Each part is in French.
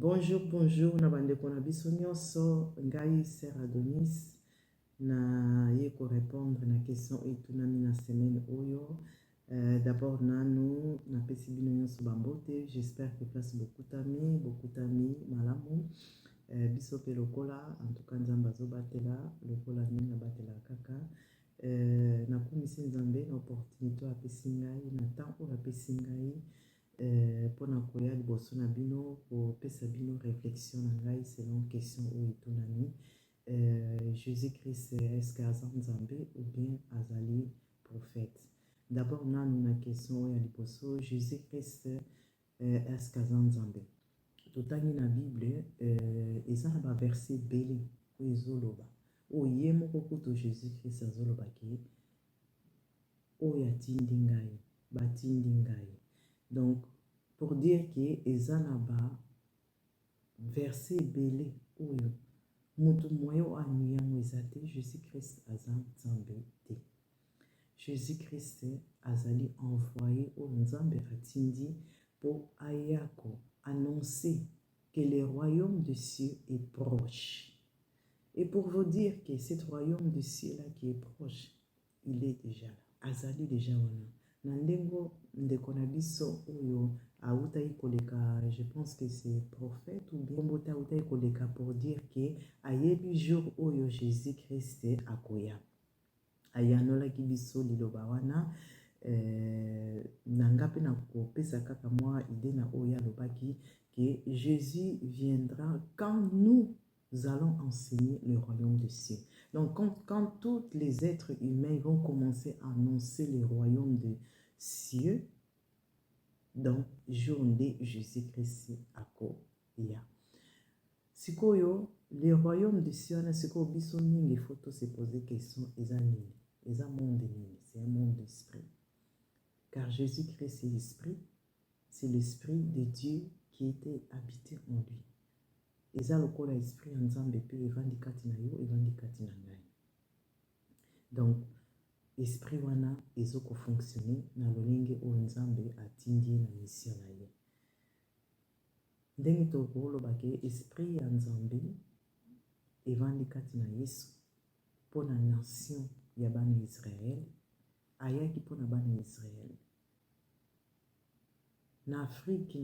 Bonjour, bonjour, na bandeko na biso nyonso, ngai Sir Adonis, na ye ko répondre na question etunami na semaine oyo. D'abord nanu na pesi bino nyonso bambote, j'espère que place bokutami malamu. Biso pe lokola, en tout cas nzambe azobatela, lokola nini na batela kaka. Na kumisi nzambe na opportunité apesi ngai, na temps oyo apesi ngai, pour na koya liboso na bino kopesa bino réflexion na ngai selon question oyo etunami. Jésus-Christ est-ce que aza nzambe ou bien azali prophète? D'abord nanu na question oyo ya liboso, Jésus-Christ est-ce que aza nzambe? Totangi na Bible, eza na ba verset belé oyo ezoloba oyo ye moko kutu Jésus-Christ azolobaki oyo atindi ngai, batindi ngai. Donc, pour dire que ezana ba verset belé oyo mutu moyo anyango ezate Jésus-Christ aza nzambe te. Jésus-Christ azali envoyé au nzambe atindi pour ayako annoncer que le royaume de cieux est proche. Et pour vous dire que ce royaume de cieux là qui est proche, il est déjà là. Azali déjà wana. Nandengo ndeko na biso oyo autai koleka, je pense que c'est prophète ou bien mbota autai koleka pour dire que ayebi jour oyo Jésus-Christ akoya. Ayanolaki biso liloba wana, nanga pe na kopesa kaka mwa idée na oya lobaki que Jésus viendra quand nous allons enseigner le royaume de cieux. Donc quand tous les êtres humains vont commencer à annoncer le royaume de cieux, donc jour de Jésus-Christ akoya. Sikoyo, le royaume de cieux na siko biso mingi faut se poser question ezanini. C'est un monde nini, c'est un monde d'esprit. Car Jésus-Christ est l'esprit, c'est l'esprit de Dieu qui était habité en lui. Eza lokola esprit en nzambe pe evandi kati na yo, evandi kati na ngai. Donc, esprit wana ezoko fonctionner na lolenge o nzambe atindi na mission na ye. Ndenge tokoloba ke esprit ya nzambe evandi kati na Yesu pour la nation ya bana Israël, ayaki pour na bana Israël. Na Afrique,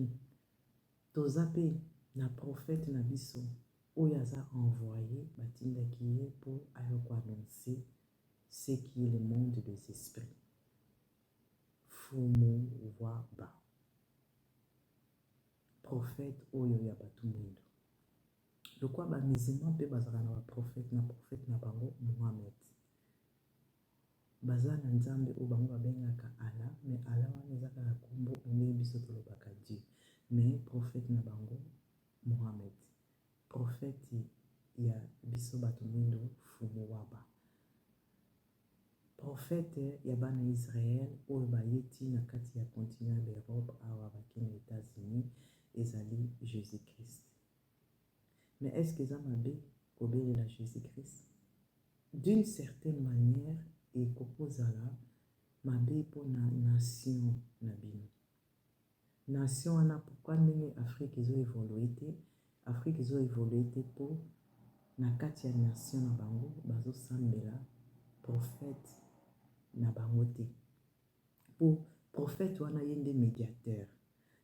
tozape na prophète na biso, oyo aza envoyé, batindaki ye pour ayoko annoncer ce qui est le monde des esprits. Fumu waba. Prophète oyo ya batu mwindo. Lokwa ba musulman pe bazaka na ba prophète na bango Mohamed. Baza na nzambe oyo bango babengaka Allah, mais Allah wana ezaka na kombo ndenge biso tolobaka Dieu. Mais prophète na bango Mohamed. Prophète ya biso bato mwindo fumu waba. Prophète ya bana Israël oyo bayeti na kati ya continent d'Europe awa bakini États-Unis ezali Jésus-Christ. Mais est-ce que ça m'a bé kobelela Jésus-Christ? D'une certaine manière, et kokozala mabe pour na nation na bino. Nation wana pourquoi ndenge Afrique ezo évoluer te? Afrique ezo évoluer te pour na kati ya nation na bango bazo sambela prophète na bango te. Pour prophète wana yende médiateur.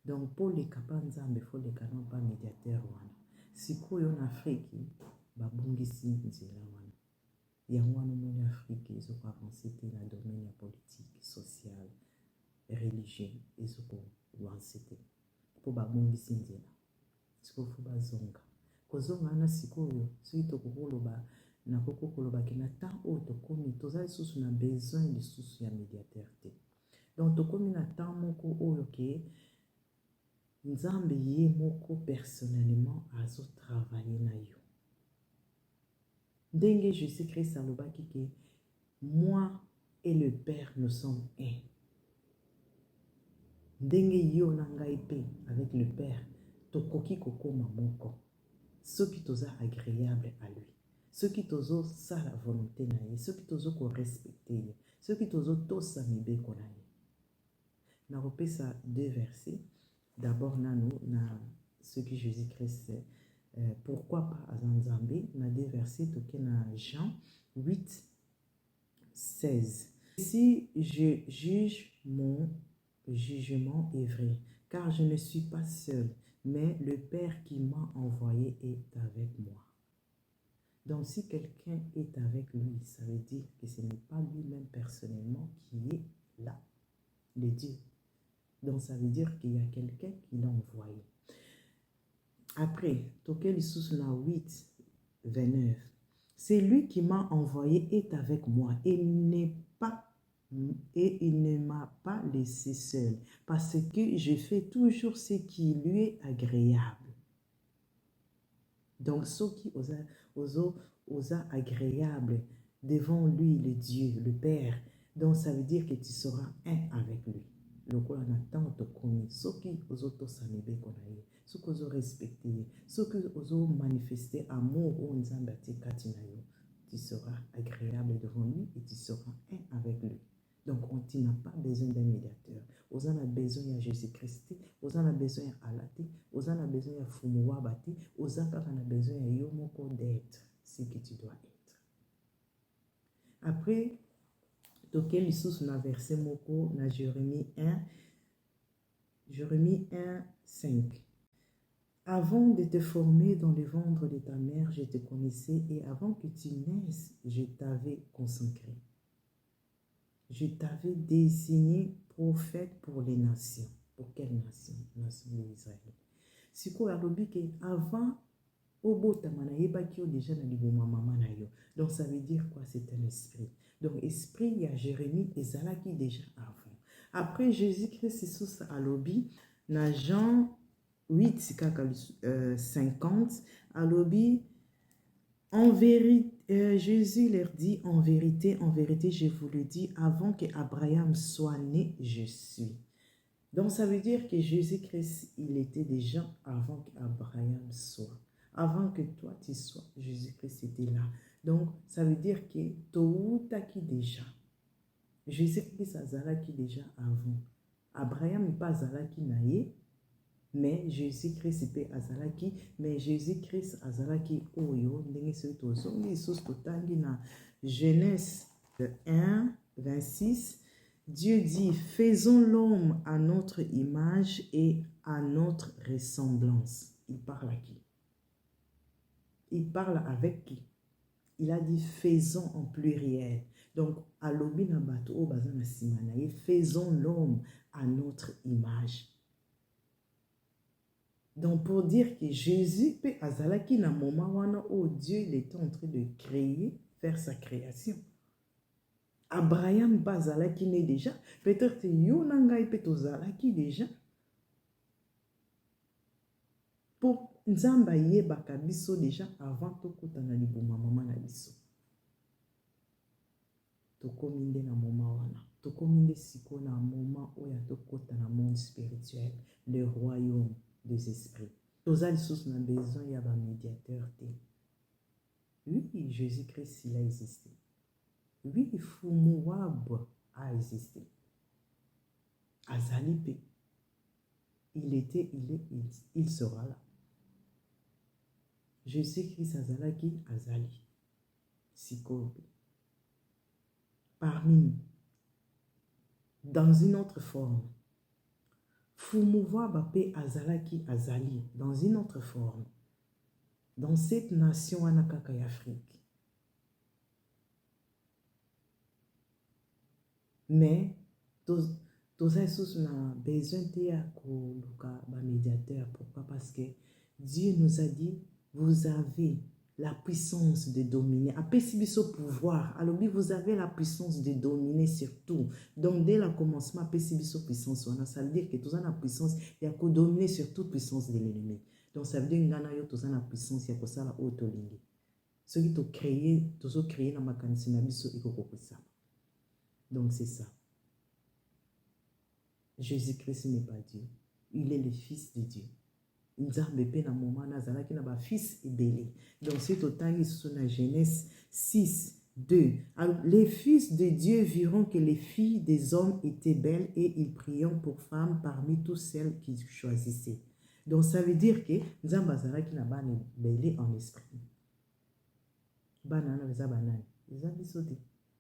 Donc pour les kapa nzambe faut les canons pas médiateur wana. Sikoyo na Afrique babungisi nzela wana. Yango wana moni Afrique ezoko avancer te na domaine ya politique, sociale, religieux ezoko avancer te. Po babungisi nzela. Siko fo bazonga. Kozonga na sikoyo soki tokoloba na koko koloba ke na temps oyo tokomi toza lisusu na besoin lisusu ya médiateur te. Donc tokomi na temps moko oyo ke nzambe ye moko personnellement azo travailler na yo. Ndenge Jésus-Christ alobaki ke moi et le Père nous sommes un. Ndenge yo na ngai pe avec le Père tokoki kokoma moko. Soki toza agréable à lui. Soki tozo sa la volonté na ye, soki tozo ko respecter ye, soki tozo tosa mibeko na ye. Na repesa deux versets. D'abord nanu na ce que Jésus-Christ c'est. Pourquoi pas Azanzambe, na des versets toqués na Jean 8, 16. Si je juge, mon jugement est vrai, car je ne suis pas seul, mais le Père qui m'a envoyé est avec moi. Donc si quelqu'un est avec lui, ça veut dire que ce n'est pas lui-même personnellement qui est là, le Dieu. Donc ça veut dire qu'il y a quelqu'un qui l'a envoyé. Après, toqué sous la 8, 29. C'est lui qui m'a envoyé est avec moi et il ne m'a pas laissé seul parce que je fais toujours ce qui lui est agréable. Donc, ce qui osa agréable devant lui, le Dieu, le Père. Donc, ça veut dire que tu seras un avec lui. Le quoi on attend de connaître. Ce qui osa s'animer qu'on a eu. Ce qui osa respecter. Ce qui osa manifester amour ou nous embêter katinayo. Tu seras agréable devant lui et tu seras un avec lui. Donc, tu n'as pas besoin d'un médiateur. Vous en avez besoin de Jésus-Christ. Vous en avez besoin d'Allah. Vous en avez besoin de Fumuwabati. Vous en avez besoin de Yomoko d'être ce que tu dois être. Après, toqué sous na verset moko na Jérémie 1, 5. Avant de te former dans le ventre de ta mère, je te connaissais et avant que tu naisses, je t'avais consacré. Je t'avais désigné prophète pour les nations. Pour quelle nation? Nation d'Israël. Si quoi alobi que avant obota manaye bakio déjà na liboma mama na yo. Donc ça veut dire quoi? C'est un esprit. Donc esprit il y a Jérémie et Zalaki déjà avant. Après Jésus-Christ sous alobi na Jean 8 50 alobi. En vérité, Jésus leur dit, en vérité, je vous le dis, avant que Abraham soit né, je suis. Donc, ça veut dire que Jésus-Christ, il était déjà avant qu'Abraham soit. Avant que toi, tu sois, Jésus-Christ était là. Donc, ça veut dire que Touta qui déjà. Jésus-Christ a Zalaki déjà avant. Abraham n'est pas Zalaki naïe. Mais Jésus-Christ peut azalaki, mais Jésus-Christ azalaki oyo ndenge soki tozongi lisusu totangi na Genèse 1, 26. Dieu dit, faisons l'homme à notre image et à notre ressemblance. Il parle à qui? Il parle avec qui? Il a dit faisons en pluriel. Donc, alobi na bato o bazana simanaye, faisons l'homme à notre image. Donc, pour dire que Jésus peut azalaki na moment wana où Dieu il était en train de créer, faire sa création. Abraham bazalaki né déjà. Peut-être que Yonangai peut ozalaki déjà. Pour Nzamba yebaka biso déjà avant tokota na libuma mama na biso. Tokominde na moment wana. Tokominde siko na moment où ya tokota na monde spirituel, le royaume des esprits. Tous les sous n'a besoin y a un médiateur. Oui, Jésus-Christ il a existé. Oui, Fumuwab a existé. Azalipe. Il était, il sera là. Jésus-Christ Azalaki Azali. Sikobe. Parmi nous. Dans une autre forme. Fumuwa Bapé Azalaki Azali, dans une autre forme, dans cette nation Anakaka Afrique. Mais, tous les n'a besoin de médiateur. Pourquoi? Parce que Dieu nous a dit, vous avez la puissance de dominer. Après, si vous pouvoir, alors vous avez la puissance de dominer sur tout. Donc, dès le commencement, après, si vous puissance, ça veut dire que tout ça la puissance, il y a que dominer sur toute puissance de l'ennemi. Donc, ça veut dire que tout ça la puissance, il y a que ça la haute ligne. Ce qui t'a créé, tout ça créé dans ma canissina, donc, c'est ça. Jésus-Christ n'est pas Dieu. Il est le Fils de Dieu. Nzambe na moment nazalaki na ba fils ebele. Donc c'est autant sur la Genèse 6, 2. Alors, les fils de Dieu viront que les filles des hommes étaient belles et ils prirent pour femmes parmi toutes celles qu'ils choisissaient. Donc ça veut dire que nzambe azalaki na bana belé en esprit. Bana na eza banani eza biso te.